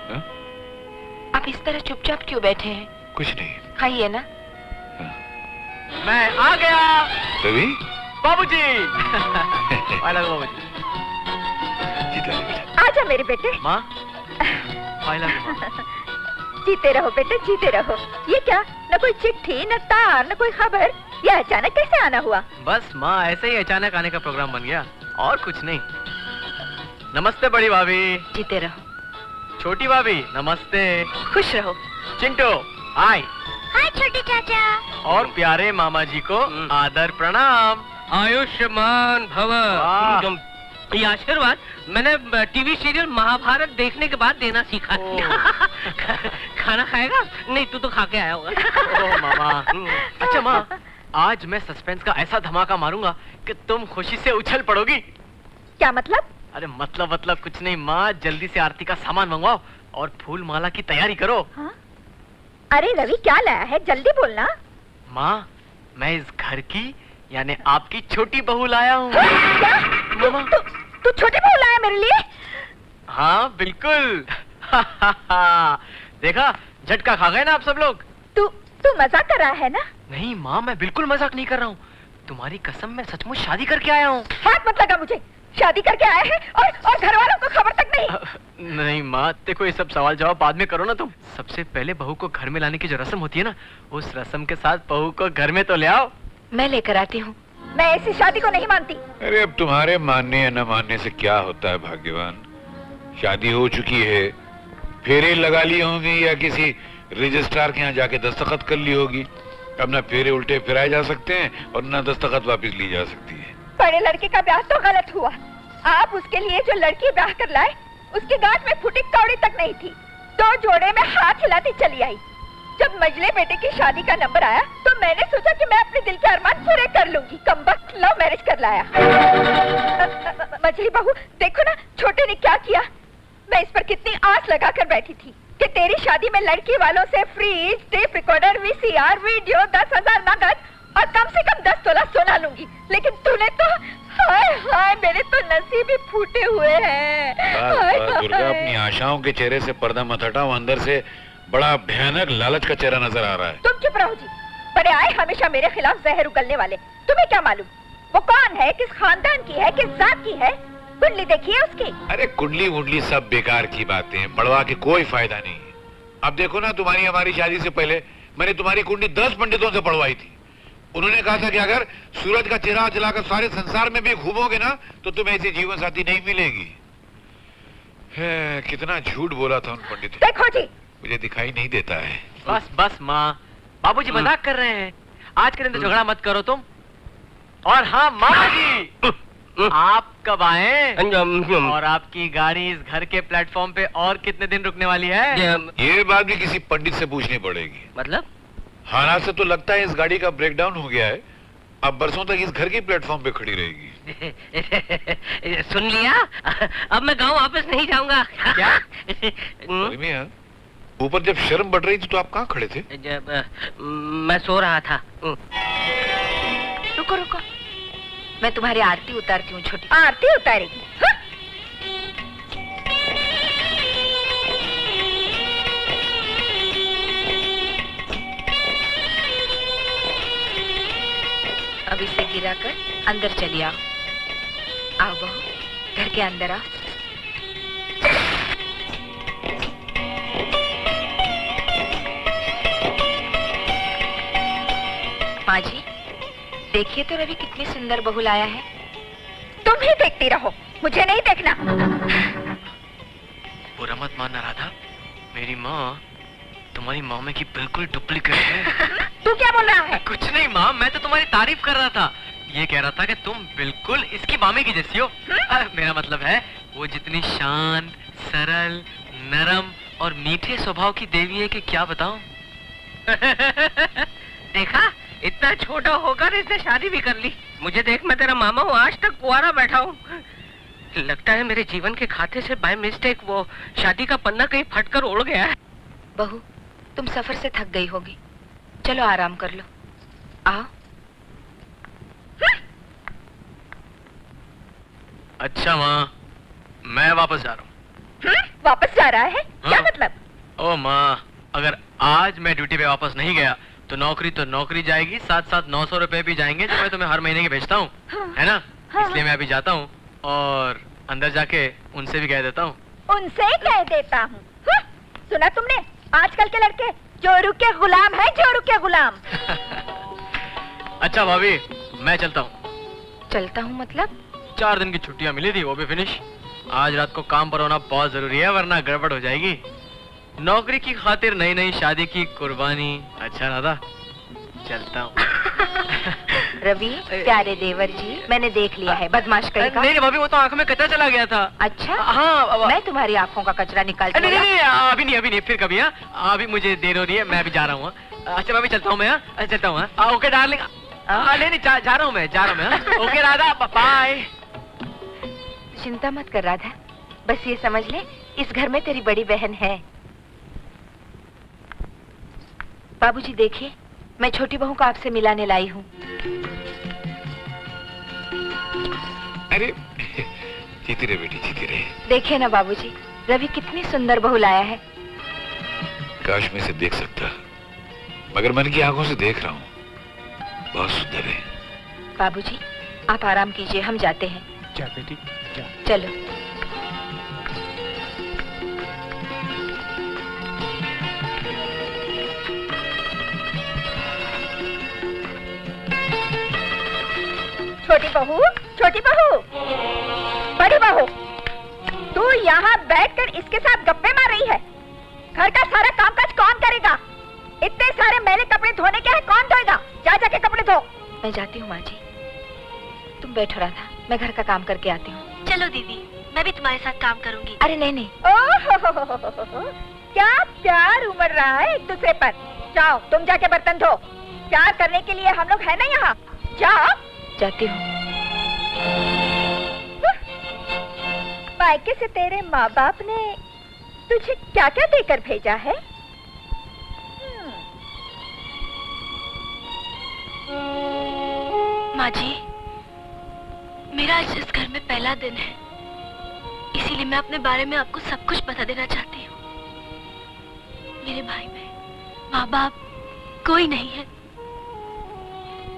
हा? आप इस तरह चुपचाप क्यों बैठे हैं? कुछ नहीं। खाइए ना। मैं आ गया रवि। बाबूजी। बाबूजी। आजा मेरे बेटे। माँ I love you, माँ। जीते रहो बेटे, जीते रहो। ये क्या, न कोई चिट्ठी, न तार, न कोई खबर, ये अचानक कैसे आना हुआ? बस माँ, ऐसे ही अचानक आने का प्रोग्राम बन गया, और कुछ नहीं। नमस्ते बड़ी भाभी। जीते रहो। छोटी भाभी नमस्ते। खुश रहो। चिंटू हाय। हाय छोटे चाचा। और प्यारे मामा जी को आदर प्रणाम। आयुष्मान भव। ये आशीर्वाद मैंने टीवी सीरियल महाभारत देखने के बाद देना सीखा। खाना खाएगा? नहीं, तू तो खा के आया होगा। ओह मामा। अच्छा माँ, आज मैं सस्पेंस का ऐसा धमाका मारूंगा कि तुम खुशी से उछल पड़ोगी। क्या मतलब? अरे मतलब कुछ नहीं माँ, जल्दी से आरती का सामान मंगवाओ और फूल माला की तैयारी करो। हाँ? अरे रवि, क्या लाया है, जल्दी बोलना। माँ, मैं इस घर की यानी आपकी छोटी बहू लाया हूँ। मामा, तू छोटी बहू लाया मेरे लिए? हाँ बिल्कुल। देखा, झटका खा गए ना आप सब लोग। तू मजाक कर रहा है ना? नहीं माँ, मैं बिल्कुल मजाक नहीं कर रहा हूँ। तुम्हारी कसम, मैं सचमुच शादी करके आया हूँ। हाथ मत लगा मुझे। शादी करके आया है और घर वालों को खबर तक नहीं। नहीं माँ, देखो ये सब सवाल जवाब बाद में करो ना तुम। सबसे पहले बहू को घर में लाने की जो रस्म होती है ना, उस रस्म के साथ बहू को घर में तो ले आओ। मैं लेकर आती हूँ। मैं ऐसी शादी को नहीं मानती। अरे अब तुम्हारे मानने या न मानने से क्या होता है भाग्यवान। शादी हो चुकी है, फेरे लगा ली होंगी या किसी रजिस्ट्रार के यहाँ जाके दस्तखत कर ली होगी। अब ना फेरे उल्टे फिराए जा सकते हैं और ना दस्तखत वापस ली जा सकती है। बड़े लड़के का ब्याह तो गलत हुआ। आप उसके लिए जो लड़की ब्याह कर लाए, उसकी गांठ में फुटी कौड़ी तक नहीं थी। 2 जोड़े में हाथ हिलाती चली आई। जब मजले बेटे की शादी का नंबर आया तो मैंने सोचा कि मैं अपने दिल के अरमान पूरे कर लूंगी। कमबख्त लव मैरिज कर लाया। मजली बहू, देखो ना छोटे ने क्या किया। मैं इस पर कितनी आस लगाकर बैठी थी कि तेरी शादी में लड़की वालों से fridge, tape recorder, VCR, video, 10,000 नगद और कम से कम 10 तोला सोना लूंगी। लेकिन तूने तो, हाय हाय, मेरे तो नसीब ही फूटे हुए हैं। बस दुर्गा, अपनी आशाओं के चेहरे से पर्दा मत हटाओ। अंदर से बड़ा भयानक लालच का चेहरा नजर आ रहा है। तुम चुप रहो जी। बड़े आए हमेशा मेरे खिलाफ जहर उगलने वाले। तुम्हें क्या मालूम वो कौन है, किस खानदान की है, किस जात की है? कुंडली देखिए उसकी। अरे कुंडली वुंडली सब बेकार की बातें हैं, पढ़वा के कोई फायदा नहीं है। अब देखो ना, तुम्हारी हमारी शादी से पहले मैंने तुम्हारी कुंडली 10 पंडितों से पढ़वाई थी। उन्होंने कहा था कि अगर सूरज का चिराग जलाकर सारे संसार में भी घूमोगे ना तो तुम्हें ऐसी जीवन साथी नहीं मिलेगी। कितना झूठ बोला था उन पंडितों। देखो जी, मुझे दिखाई नहीं देता है। बस बस माँ, बाबूजी मजाक कर रहे हैं। आज के दिन तो झगड़ा मत करो तुम। और हाँ मामा जी, आप कब आए? और आपकी गाड़ी इस घर के प्लेटफॉर्म पे और कितने दिन रुकने वाली है? ये बात भी किसी पंडित से पूछनी पड़ेगी। मतलब? हालात से तो लगता है इस गाड़ी का ब्रेकडाउन हो गया है। अब बरसों तक इस घर के प्लेटफॉर्म पे खड़ी रहेगी। सुन लिया? अब मैं गांव वापस नहीं जाऊंगा। क्या? मियां, ऊपर जब शर्म बढ़ रही थी तो आप कहाँ खड़े थे? जब मैं सो रहा था। रुको रुको, मैं तुम्हारी आरती उतारती हूँ। छोटी आरती उतारेगी? हाँ? अब इसे गिराकर अंदर चली आओ। आओ बहू, घर के अंदर आओ। माँ जी, देखिए तो रवि कितनी सुंदर बहू लाया है। तुम ही देखती रहो, मुझे नहीं देखना। बुरा मत मानना राधा, मेरी माँ तुम्हारी मामे की बिल्कुल डुप्लीकेट है। तू क्या बोल रहा है? कुछ नहीं माँ, मैं तो तुम्हारी तारीफ कर रहा था। ये कह रहा था कि तुम बिल्कुल इसकी मामे की जैसी हो। मेरा मतलब है वो जितनी शांत, सरल, नरम और मीठे स्वभाव की देवी है कि क्या बताऊं। देखा, इतना छोटा होकर इसने शादी भी कर ली। मुझे देख, मैं तेरा मामा हूँ, आज तक कुंवारा बैठा हूँ। लगता है मेरे जीवन के खाते से बाय मिस्टेक वो शादी का पन्ना कहीं फटकर उड़ गया है। बहू, तुम सफर से थक गई होगी, चलो आराम कर लो। आओ। अच्छा माँ, मैं वापस जा रहा हूँ, वापस जा रहा है? क्या हाँ। मतलब? ओ माँ, अगर आज मैं ड्यूटी पे वापस नहीं गया तो नौकरी जाएगी, साथ साथ 900 रुपए भी जाएंगे जो मैं तुम्हें हर महीने के भेजता हूँ। हाँ। है ना? हाँ। इसलिए मैं अभी जाता हूँ और अंदर जाके उनसे भी कह देता हूँ। उनसे कह देता हूँ। सुना तुमने? आजकल के लड़के जोरू के गुलाम है, जोरू के गुलाम। अच्छा भाभी, मैं चलता हूँ। चलता हूँ मतलब? 4 दिन की छुट्टियाँ मिली थी, वो भी फिनिश। आज रात को काम पर होना बहुत जरूरी है, वरना गड़बड़ हो जाएगी। नौकरी की खातिर नई शादी की कुर्बानी। अच्छा राधा, चलता हूँ। रवि, प्यारे देवर जी, मैंने देख लिया है बदमाश करेगा। नहीं भाभी, वो तो आंखों में कचरा चला गया था। अच्छा? हाँ, मैं तुम्हारी आंखों का कचरा निकालती नहीं हूँ। नहीं, अभी नहीं, फिर कभी। अभी मुझे देर हो रही है, मैं अभी जा रहा हूँ। अच्छा भाभी, चलता हूँ मैं। चलता हूँ। Okay darling. नहीं, जा रहा हूँ मैं। Okay Radha, bye. चिंता मत कर राधा, बस ये समझ ले, इस घर में तेरी बड़ी बहन है। बाबूजी देखिए, मैं छोटी बहू को आपसे मिलाने लाई हूँ। अरे जीती रहे बेटी, जीती रहे। देखिए ना बाबूजी, रवि कितनी सुंदर बहू लाया है। काश मैं इसे देख सकता, मगर मन की आंखों से देख रहा हूँ, बहुत सुंदर है। बाबूजी, आप आराम कीजिए, हम जाते हैं। जा बेटी, जा। चलो। छोटी बहू, छोटी बहू, बड़ी बहू, तू यहाँ बैठकर इसके साथ गप्पे मार रही है। घर का सारा कामकाज कौन करेगा? इतने सारे मैले कपड़े धोने के हैं, कौन धोएगा? जा जाके कपड़े धो। मैं जाती हूँ माँ जी, तुम बैठो राधा, मैं घर का काम करके आती हूँ। चलो दीदी, मैं भी तुम्हारे साथ काम करूंगी। अरे नहीं। ओह, क्या प्यार उमड़ रहा है एक दूसरे पर। जाओ तुम जाके बर्तन धो। प्यार करने के लिए हम लोग है ना यहाँ। जाओ। जाती हूँ। मायके से तेरे माँ बाप ने तुझे क्या क्या देकर भेजा है? माँ जी, मेरा आज इस घर में पहला दिन है, इसीलिए मैं अपने बारे में आपको सब कुछ बता देना चाहती हूँ। मेरे भाई में माँ बाप कोई नहीं है।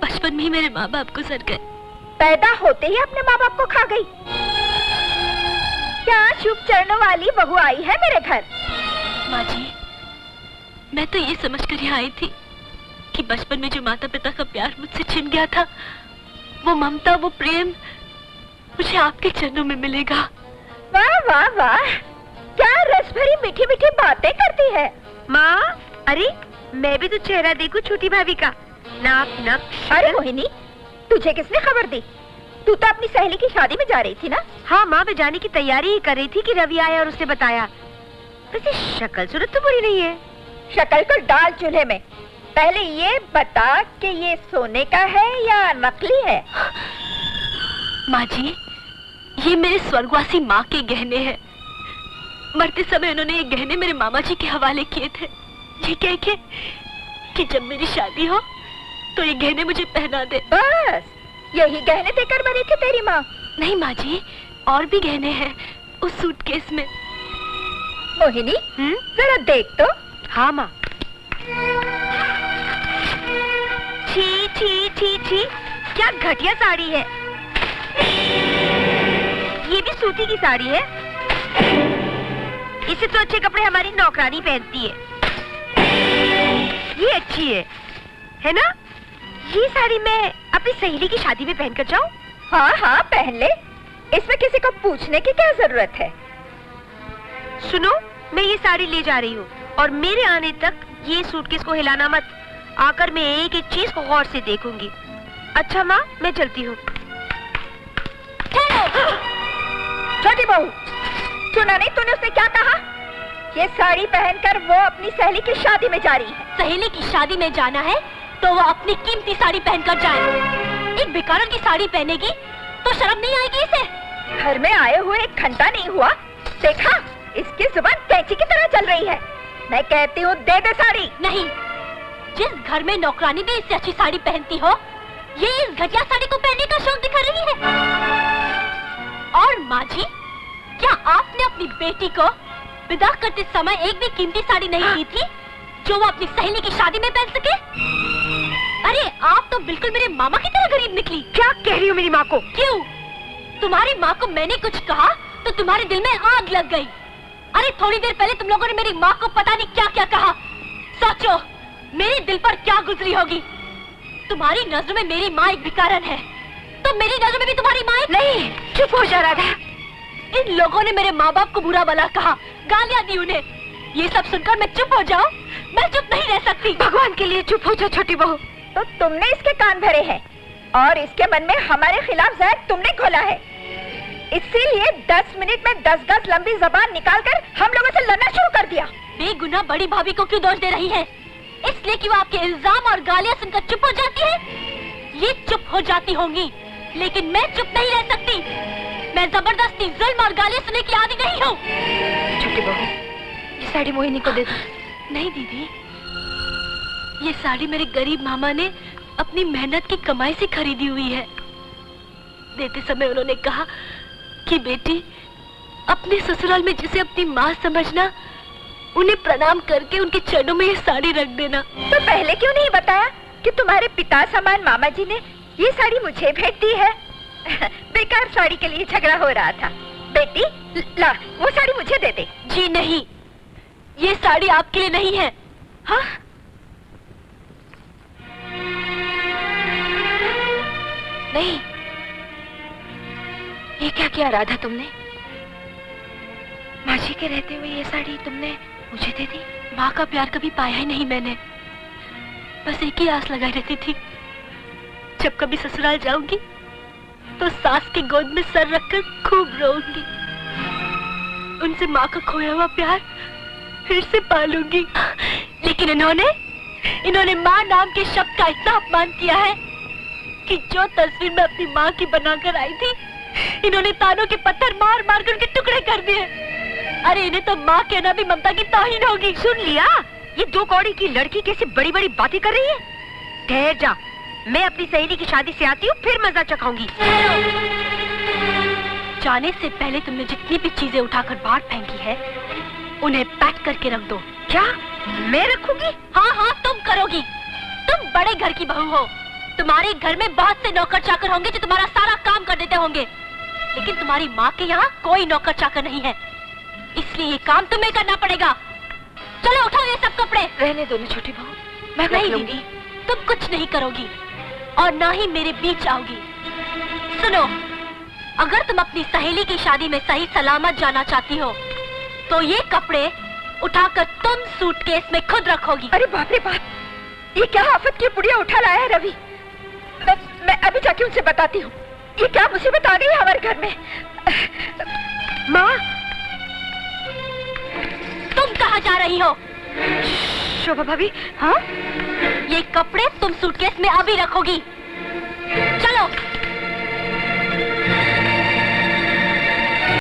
बचपन में ही मेरे माँ बाप गुजर गए। पैदा होते ही अपने माँ बाप को खा गई। क्या शुभ चरणों वाली बहू आई है मेरे घर। माँ जी, मैं तो ये समझकर यहाँ आई थी कि बचपन में जो माता पिता का प्यार मुझसे छिन गया था, वो ममता, वो प्रेम मुझे आपके चरणों में मिलेगा। वाह वाह वाह, क्या रस भरी मीठी मीठी बातें करती है माँ। अरे मैं भी तो चेहरा देखूं छोटी भाभी का। नाप नाप। अरे मोहिनी, तुझे किसने खबर दी? तू तो अपनी सहेली की शादी में जा रही थी ना? हाँ माँ, मैं जाने की तैयारी ही कर रही थी कि रवि आया और उसने बताया। वैसे शक्ल सूरत तो बुरी नहीं है। शक्ल को डाल चूल्हे में। पहले ये बता कि ये सोने का है या नकली है? माँ जी, ये मेरे स्वर्गवासी माँ के गहने हैं। मरते समय उन्होंने ये गहने मेरे मामा जी के हवाले किए थे, ये कह के कि जब मेरी शादी हो तो ये गहने मुझे पहना दे। बस यही गहने देकर मरी थी तेरी माँ? नहीं माँ जी, और भी गहने हैं उस सूटकेस में। मोहिनी, जरा देख तो। हाँ माँ। छी छी छी छी, क्या घटिया साड़ी है। ये भी सूती की साड़ी है। इससे तो अच्छे कपड़े हमारी नौकरानी पहनती है। ये अच्छी है ना? ये साड़ी मैं अपनी सहेली की शादी में पहनकर जाऊं? हाँ हाँ पहन ले, इसमें किसी को पूछने की क्या जरूरत है। सुनो, मैं ये साड़ी ले जा रही हूँ और मेरे आने तक ये सूटकेस को हिलाना मत। आकर मैं एक एक चीज को गौर से देखूंगी। अच्छा माँ, मैं चलती हूँ। छोटी बहू, सुना नहीं तूने उसने क्या कहा? ये साड़ी पहनकर वो अपनी सहेली की शादी में जा रही है। सहेली की शादी में जाना है तो वो अपनी कीमती साड़ी पहनकर जाए। एक भिखारन की साड़ी पहनेगी तो शर्म नहीं आएगी इसे? घर में आए हुए एक घंटा नहीं हुआ, देखा इसकी जुबान कैंची की तरह चल रही है। मैं कहती हूँ दे दे साड़ी। नहीं, जिस घर में नौकरानी भी इससे अच्छी साड़ी पहनती हो, ये इस घटिया साड़ी को पहनने का शौक दिखा रही है। और माँ जी, क्या आपने अपनी बेटी को विदा करते समय एक भी कीमती साड़ी नहीं दी थी जो वो अपनी सहेली की शादी में पहन सके? अरे आप तो बिल्कुल मेरे मामा की तरह गरीब निकली। क्या कह रही हो मेरी माँ को? क्यों? तुम्हारी माँ को मैंने कुछ कहा तो तुम्हारे दिल में आग लग गई। अरे थोड़ी देर पहले तुम लोगों ने मेरी माँ को पता नहीं क्या क्या कहा। सोचो मेरे दिल पर क्या गुजरी होगी। तुम्हारी नजरों में मेरी माँ एक भिखारन है, तो मेरी नजरों में भी तुम्हारी माँ नहीं, चुप हो जा राधा। इन लोगों ने मेरे माँ बाप को बुरा भला कहा, गालियाँ दी उन्हें। ये सब सुनकर मैं चुप हो जाऊं? मैं चुप नहीं रह सकती। भगवान के लिए चुप हो जा छोटी बहू। तो तुमने इसके कान भरे हैं और इसके मन में हमारे खिलाफ जहर तुमने घोला है। इसीलिए 10 मिनट में 10 गज लंबी जबान निकालकर हम लोगों से लड़ना शुरू कर दिया। बेगुनाह बड़ी भाभी को क्यों दोष दे रही है? इसलिए कि वो आपके इल्जाम और गालियां सुनकर चुप हो जाती है? ये चुप हो जाती होंगी, लेकिन मैं चुप नहीं रह सकती। मैं जबरदस्ती जुल्म और गालियां सुनने की आदी नहीं हूँ। छोटी बहू, ये साड़ी मोहिनी को दे दो। नहीं दीदी, ये साड़ी मेरे गरीब मामा ने अपनी मेहनत की कमाई से खरीदी हुई है। देते समय उन्होंने कहा कि बेटी, अपने ससुराल में जिसे अपनी माँ समझना, उन्हें प्रणाम करके उनके चरणों में ये साड़ी रख देना। तो पहले क्यों नहीं बताया कि तुम्हारे पिता समान मामा जी ने ये साड़ी मुझे भेंट दी है? बेकार साड़ी के लिए झगड़ा हो रहा था। बेटी ला, वो साड़ी मुझे दे दे। जी नहीं, ये साड़ी आपके लिए नहीं है। हाँ? नहीं, ये क्या किया राधा तुमने? माँ जी के रहते हुए ये साड़ी तुमने मुझे दे दी? माँ का प्यार कभी पाया ही नहीं मैंने। बस एक ही आस लगाई रहती थी, जब कभी ससुराल जाऊंगी तो सास की गोद में सर रखकर खूब रोऊंगी। उनसे माँ का खोया हुआ प्यार फिर से पालूंगी। लेकिन इन्होंने माँ नाम के शब्द का इतना अपमान किया है कि जो तस्वीर मैं अपनी माँ की बनाकर आई थी, इन्होंने तानों के पत्थर मार मार कर उनके टुकड़े कर दिए। अरे इन्हें तो माँ कहना भी ममता की तौहीन होगी। सुन लिया? ये 2 कौड़ी की लड़की कैसे बड़ी बड़ी बातें कर रही है। ठहर जा, मैं अपनी सहेली की शादी से आती हूँ, फिर मजा चखाऊंगी। जाने से पहले तुमने जितनी भी चीजें उठाकर बाहर फेंकी है, उन्हें पैक करके रख दो। क्या मैं रखूंगी? हाँ हाँ, तुम करोगी। तुम बड़े घर की बहू हो। तुम्हारे घर में बहुत से नौकर चाकर होंगे जो तुम्हारा सारा काम कर देते होंगे, लेकिन तुम्हारी माँ के यहाँ कोई नौकर चाकर नहीं है, इसलिए ये काम तुम्हें करना पड़ेगा। चलो उठाओ ये सब कपड़े। रहने दो ना छोटी बहू, मैं नहीं दीदी, तुम कुछ नहीं करोगी और ना ही मेरे बीच आओगी। सुनो, अगर तुम अपनी सहेली की शादी में सही सलामत जाना चाहती हो तो ये कपड़े उठाकर तुम सूटकेस में खुद रखोगी। अरे बाप रे बाप, ये क्या आफत की पुड़िया उठा लाया है रवि। मैं अभी जाके उनसे बताती हूँ ये क्या मुसीबत आ गई है हमारे घर में। माँ, तुम कहाँ जा रही हो? शोभा भाभी। हाँ, ये कपड़े तुम सूटकेस में अभी रखोगी। चलो।